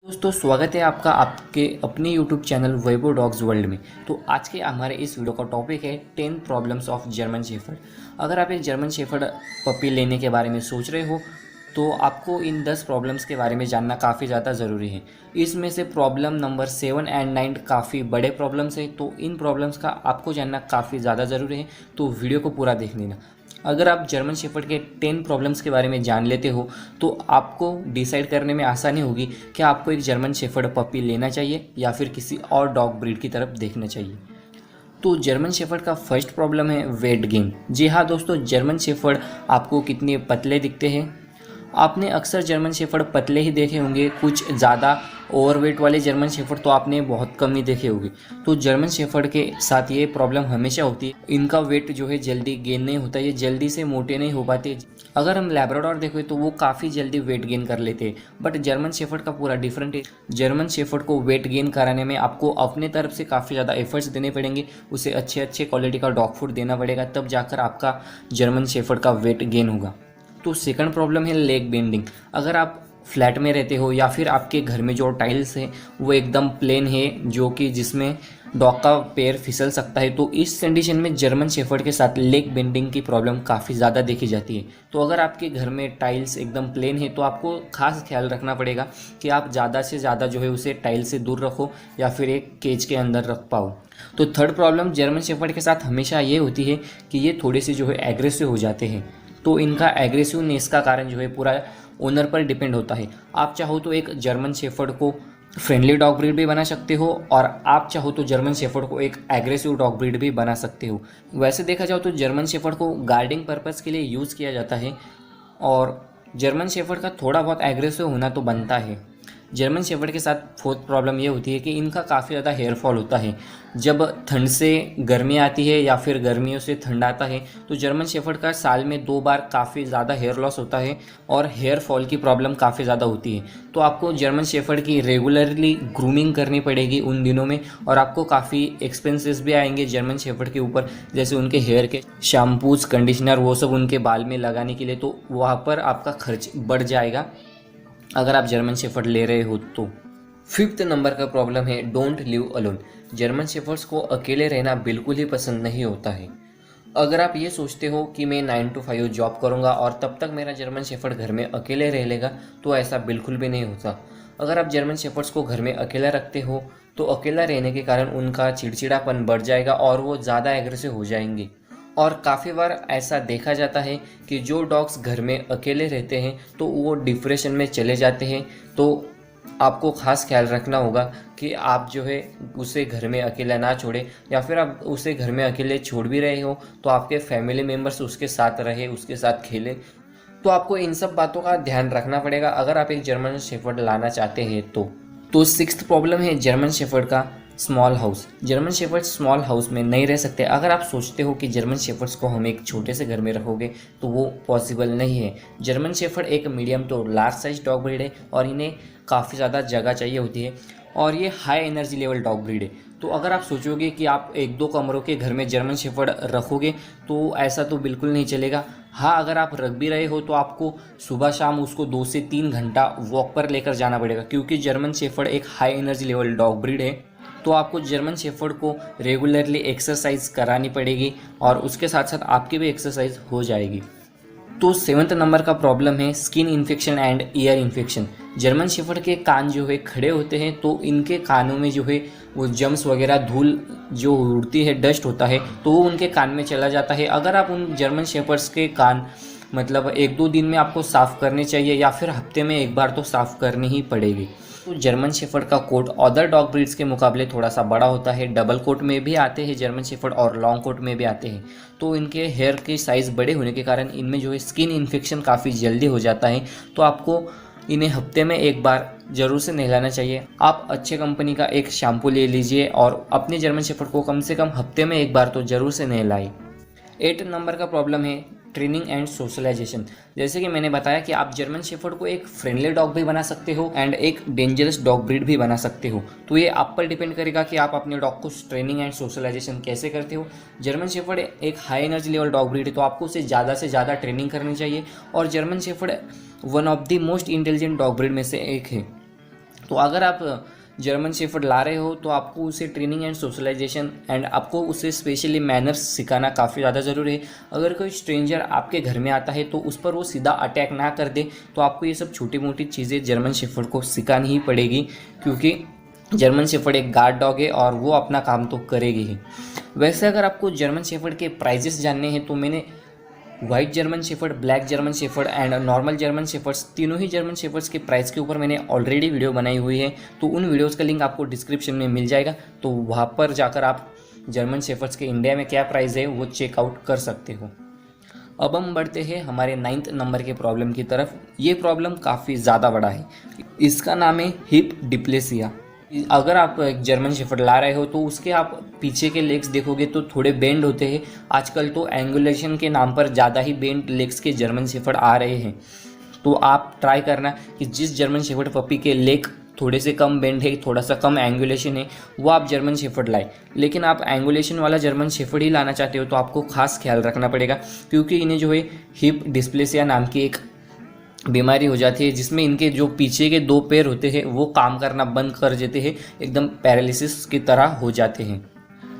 दोस्तों स्वागत है आपका आपके अपने यूट्यूब चैनल वैभव डॉग्स वर्ल्ड में। तो आज के हमारे इस वीडियो का टॉपिक है 10 प्रॉब्लम्स ऑफ जर्मन शेफर्ड। अगर आप एक जर्मन शेफर्ड पपी लेने के बारे में सोच रहे हो तो आपको इन 10 प्रॉब्लम्स के बारे में जानना काफ़ी ज़्यादा ज़रूरी है। इसमें से प्रॉब्लम नंबर 7 एंड 9 काफ़ी बड़े प्रॉब्लम्स हैं, तो इन प्रॉब्लम्स का आपको जानना काफ़ी ज़्यादा ज़रूरी है। तो वीडियो को पूरा देख लेना। अगर आप जर्मन शेफर्ड के 10 प्रॉब्लम्स के बारे में जान लेते हो तो आपको डिसाइड करने में आसानी होगी कि आपको एक जर्मन शेफर्ड पपी लेना चाहिए या फिर किसी और डॉग ब्रीड की तरफ देखना चाहिए। तो जर्मन शेफर्ड का फर्स्ट प्रॉब्लम है वेट गेन। जी हाँ दोस्तों, जर्मन शेफर्ड आपको कितने पतले दिखते हैं। आपने अक्सर जर्मन शेफर्ड पतले ही देखे होंगे, कुछ ज़्यादा ओवरवेट वाले जर्मन शेफर्ड तो आपने बहुत कम ही देखे होंगे। तो जर्मन शेफर्ड के साथ ये प्रॉब्लम हमेशा होती है, इनका वेट जो है जल्दी गेन नहीं होता, ये जल्दी से मोटे नहीं हो पाते। अगर हम लैब्राडोर देखें तो वो काफ़ी जल्दी वेट गेन कर लेते हैं, बट जर्मन शेफर्ड का पूरा डिफरेंट है। जर्मन शेफर्ड को वेट गेन कराने में आपको अपने तरफ से काफ़ी ज़्यादा एफर्ट्स देने पड़ेंगे, उसे अच्छे अच्छे क्वालिटी का डॉग फूड देना पड़ेगा, तब जाकर आपका जर्मन शेफर्ड का वेट गेन होगा। तो सेकंड प्रॉब्लम है लेग बेंडिंग। अगर आप फ्लैट में रहते हो या फिर आपके घर में जो टाइल्स है वो एकदम प्लेन है, जो कि जिसमें डॉग का पैर फिसल सकता है, तो इस कंडीशन में जर्मन शेफर्ड के साथ लेग बेंडिंग की प्रॉब्लम काफ़ी ज़्यादा देखी जाती है। तो अगर आपके घर में टाइल्स एकदम प्लेन है तो आपको खास ख्याल रखना पड़ेगा कि आप ज़्यादा से ज़्यादा जो है उसे टाइल से दूर रखो या फिर एक केज के अंदर रख पाओ। तो थर्ड प्रॉब्लम जर्मन शेफर्ड के साथ हमेशा ये होती है कि ये थोड़े से जो है एग्रेसिव हो जाते हैं। तो इनका एग्रेसिवनेस का कारण जो है पूरा ओनर पर डिपेंड होता है। आप चाहो तो एक जर्मन शेफर्ड को फ्रेंडली डॉग ब्रीड भी बना सकते हो और आप चाहो तो जर्मन शेफर्ड को एक एग्रेसिव डॉग ब्रीड भी बना सकते हो। वैसे देखा जाओ तो जर्मन शेफर्ड को गार्डिंग पर्पज़ के लिए यूज़ किया जाता है और जर्मन शेफर्ड का थोड़ा बहुत एग्रेसिव होना तो बनता है। जर्मन शेफर्ड के साथ फोर्थ प्रॉब्लम ये होती है कि इनका काफ़ी ज़्यादा हेयर फॉल होता है। जब ठंड से गर्मी आती है या फिर गर्मियों से ठंड आता है तो जर्मन शेफर्ड का साल में 2 बार काफ़ी ज़्यादा हेयर लॉस होता है और हेयर फॉल की प्रॉब्लम काफ़ी ज़्यादा होती है। तो आपको जर्मन शेफर्ड की रेगुलरली ग्रूमिंग करनी पड़ेगी उन दिनों में, और आपको काफ़ी एक्सपेंसेस भी आएंगे जर्मन शेफर्ड के ऊपर, जैसे उनके हेयर के शैम्पूज, कंडीशनर, वो सब उनके बाल में लगाने के लिए। तो वहाँ पर आपका खर्च बढ़ जाएगा अगर आप जर्मन शेफर्ड ले रहे हो तो। फिफ्थ नंबर का प्रॉब्लम है don't live alone. German shepherd's को अकेले रहना बिल्कुल ही पसंद नहीं होता है। अगर आप ये सोचते हो कि मैं 9 to 5 जॉब करूंगा और तब तक मेरा जर्मन शेफर्ड घर में अकेले रह लेगा, तो ऐसा बिल्कुल भी नहीं होता। अगर आप जर्मन शेफर्ड्स को घर में अकेला रखते हो तो अकेला रहने के कारण उनका चिड़चिड़ापन बढ़ जाएगा और वो ज़्यादा एग्रेसिव हो जाएंगे। और काफ़ी बार ऐसा देखा जाता है कि जो डॉग्स घर में अकेले रहते हैं तो वो डिप्रेशन में चले जाते हैं। तो आपको ख़ास ख्याल रखना होगा कि आप जो है उसे घर में अकेला ना छोड़े, या फिर आप उसे घर में अकेले छोड़ भी रहे हो तो आपके फैमिली मेम्बर्स उसके साथ रहे, उसके साथ खेले। तो आपको इन सब बातों का ध्यान रखना पड़ेगा अगर आप एक जर्मन शेफर्ड लाना चाहते हैं तो सिक्स्थ प्रॉब्लम है जर्मन शेफर्ड का small house. German shepherd small house में नहीं रह सकते। अगर आप सोचते हो कि जर्मन शेफर्ड्स को हम एक छोटे से घर में रखोगे तो वो पॉसिबल नहीं है। जर्मन शेफर्ड एक medium to large size dog breed है और इन्हें काफ़ी ज़्यादा जगह चाहिए होती है और ये high energy level dog breed है। तो अगर आप सोचोगे कि आप 1-2 कमरों के घर में जर्मन शेफर्ड रखोगे तो ऐसा तो बिल्कुल नहीं चलेगा। हाँ, अगर आप रख भी रहे हो तो आपको सुबह शाम उसको 2 से 3 घंटा वॉक पर लेकर जाना पड़ेगा, क्योंकि जर्मन शेफर्ड एक high energy level dog breed है। तो आपको जर्मन शेफर्ड को रेगुलरली एक्सरसाइज करानी पड़ेगी और उसके साथ साथ आपकी भी एक्सरसाइज हो जाएगी। तो 7th नंबर का प्रॉब्लम है skin infection and ear infection. German shepherd के कान जो है खड़े होते हैं तो इनके कानों में जो है वो जम्स वगैरह, धूल जो उड़ती है, डस्ट होता है, तो वो उनके कान में चला जाता है। अगर आप उन जर्मन शेफर्ड्स के कान मतलब 1-2 दिन में आपको साफ़ करने चाहिए या फिर हफ्ते में एक बार तो साफ़ करनी ही पड़ेगी। तो जर्मन शेफर्ड का कोट अदर डॉग ब्रीड्स के मुकाबले थोड़ा सा बड़ा होता है। डबल कोट में भी आते हैं जर्मन शेफर्ड और लॉन्ग कोट में भी आते हैं। तो इनके हेयर के साइज़ बड़े होने के कारण इनमें जो है स्किन इन्फेक्शन काफ़ी जल्दी हो जाता है। तो आपको इन्हें हफ्ते में एक बार ज़रूर से नहलाना चाहिए। आप अच्छे कंपनी का एक शैम्पू ले लीजिए और अपने जर्मन शेफर्ड को कम से कम हफ्ते में एक बार तो ज़रूर से नहलाएं। 8 नंबर का प्रॉब्लम है ट्रेनिंग एंड सोशलाइजेशन। जैसे कि मैंने बताया कि आप जर्मन शेफर्ड को एक फ्रेंडली डॉग भी बना सकते हो एंड एक डेंजरस डॉग ब्रीड भी बना सकते हो। तो ये आप पर डिपेंड करेगा कि आप अपने डॉग को ट्रेनिंग एंड सोशलाइजेशन कैसे करते हो। जर्मन शेफर्ड एक high energy level dog breed है तो आपको उसे ज़्यादा से ज़्यादा ट्रेनिंग करनी चाहिए, और German shepherd one of the most intelligent dog breed में से एक है। तो अगर आप जर्मन शेफर्ड ला रहे हो तो आपको उसे ट्रेनिंग एंड सोशलाइजेशन एंड आपको उसे स्पेशली मैनर्स सिखाना काफ़ी ज़्यादा ज़रूरी है। अगर कोई स्ट्रेंजर आपके घर में आता है तो उस पर वो सीधा अटैक ना कर दे, तो आपको ये सब छोटी मोटी चीज़ें जर्मन शेफर्ड को सिखानी ही पड़ेगी, क्योंकि जर्मन शेफर्ड एक गार्ड डॉग है और वो अपना काम तो करेगी ही। वैसे अगर आपको जर्मन शेफर्ड के प्राइजेस जानने हैं तो मैंने white German shepherd, black German shepherd and normal German shepherd's, तीनों ही जर्मन शेफर्ड्स के प्राइस के ऊपर मैंने ऑलरेडी वीडियो बनाई हुई है। तो उन वीडियोस का लिंक आपको डिस्क्रिप्शन में मिल जाएगा, तो वहाँ पर जाकर आप जर्मन शेफर्ड्स के इंडिया में क्या प्राइस है वो चेकआउट कर सकते हो। अब हम बढ़ते हैं हमारे 9th नंबर के प्रॉब्लम की तरफ। ये प्रॉब्लम काफ़ी ज़्यादा बड़ा है, इसका नाम है हिप डिप्लेसिया। अगर आप एक जर्मन शेफर्ड ला रहे हो तो उसके आप पीछे के लेग्स देखोगे तो थोड़े बेंड होते हैं। आजकल तो एंगुलेशन के नाम पर ज़्यादा ही बेंड लेग्स के जर्मन शेफर्ड आ रहे हैं। तो आप ट्राई करना कि जिस जर्मन शेफर्ड पपी के लेग थोड़े से कम बेंड है, थोड़ा सा कम एंगुलेशन है, वो आप जर्मन शेफर्ड लाए। लेकिन आप एंगुलेशन वाला जर्मन शेफर्ड ही लाना चाहते हो तो आपको खास ख्याल रखना पड़ेगा, क्योंकि इन्हें जो है हिप डिस्प्लेसिया नाम की एक बीमारी हो जाती है, जिसमें इनके जो पीछे के 2 पैर होते हैं वो काम करना बंद कर देते हैं, एकदम पैरालिसिस की तरह हो जाते हैं।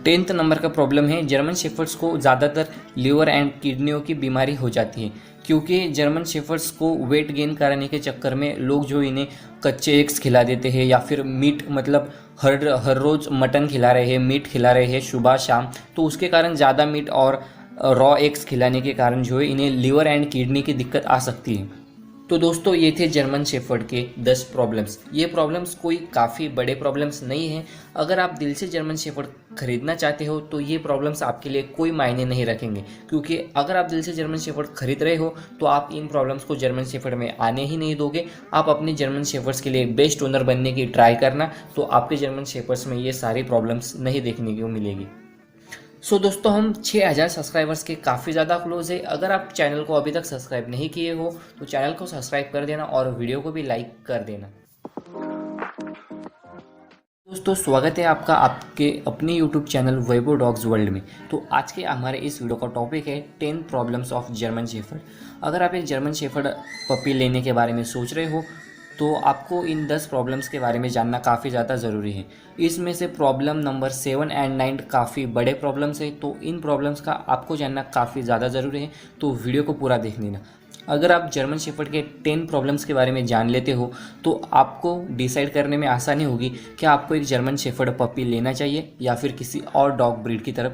10th नंबर का प्रॉब्लम है जर्मन शेफर्ड्स को ज़्यादातर लीवर एंड किडनियों की बीमारी हो जाती है, क्योंकि जर्मन शेफर्ड्स को वेट गेन कराने के चक्कर में लोग जो इन्हें कच्चे एग्स खिला देते हैं या फिर मीट, मतलब हर रोज़ मटन खिला रहे हैं, मीट खिला रहे हैं सुबह शाम, तो उसके कारण ज़्यादा मीट और रॉ एग्स खिलाने के कारण जो है इन्हें लीवर एंड किडनी की दिक्कत आ सकती है। तो दोस्तों ये थे जर्मन शेफर्ड के 10 प्रॉब्लम्स। ये प्रॉब्लम्स कोई काफ़ी बड़े प्रॉब्लम्स नहीं हैं। अगर आप दिल से जर्मन शेफर्ड खरीदना चाहते हो तो ये प्रॉब्लम्स आपके लिए कोई मायने नहीं रखेंगे, क्योंकि अगर आप दिल से जर्मन शेफर्ड खरीद रहे हो तो आप इन प्रॉब्लम्स को जर्मन शेफर्ड में आने ही नहीं दोगे। आप अपने जर्मन शेफर्ड्स के लिए बेस्ट ओनर बनने की ट्राई करना, तो आपके जर्मन शेफर्ड्स में ये सारी प्रॉब्लम्स नहीं देखने को मिलेगी। सो दोस्तों हम 6000 सब्सक्राइबर्स के काफ़ी ज़्यादा क्लोज है। अगर आप चैनल को अभी तक सब्सक्राइब नहीं किए हो तो चैनल को सब्सक्राइब कर देना और वीडियो को भी लाइक कर देना। दोस्तों स्वागत है आपका आपके अपने YouTube चैनल वैभव डॉग्स वर्ल्ड में। तो आज के हमारे इस वीडियो का टॉपिक है 10 प्रॉब्लम्स ऑफ जर्मन शेफर्ड। अगर आप एक जर्मन शेफर्ड पपी लेने के बारे में सोच रहे हो तो आपको इन 10 प्रॉब्लम्स के बारे में जानना काफ़ी ज़्यादा ज़रूरी है। इसमें से प्रॉब्लम नंबर 7 एंड 9 काफ़ी बड़े प्रॉब्लम्स है, तो इन प्रॉब्लम्स का आपको जानना काफ़ी ज़्यादा ज़रूरी है, तो वीडियो को पूरा देख लेना। अगर आप जर्मन शेफर्ड के 10 प्रॉब्लम्स के बारे में जान लेते हो तो आपको डिसाइड करने में आसानी होगी कि आपको एक जर्मन शेफर्ड पपी लेना चाहिए या फिर किसी और डॉग ब्रीड की तरफ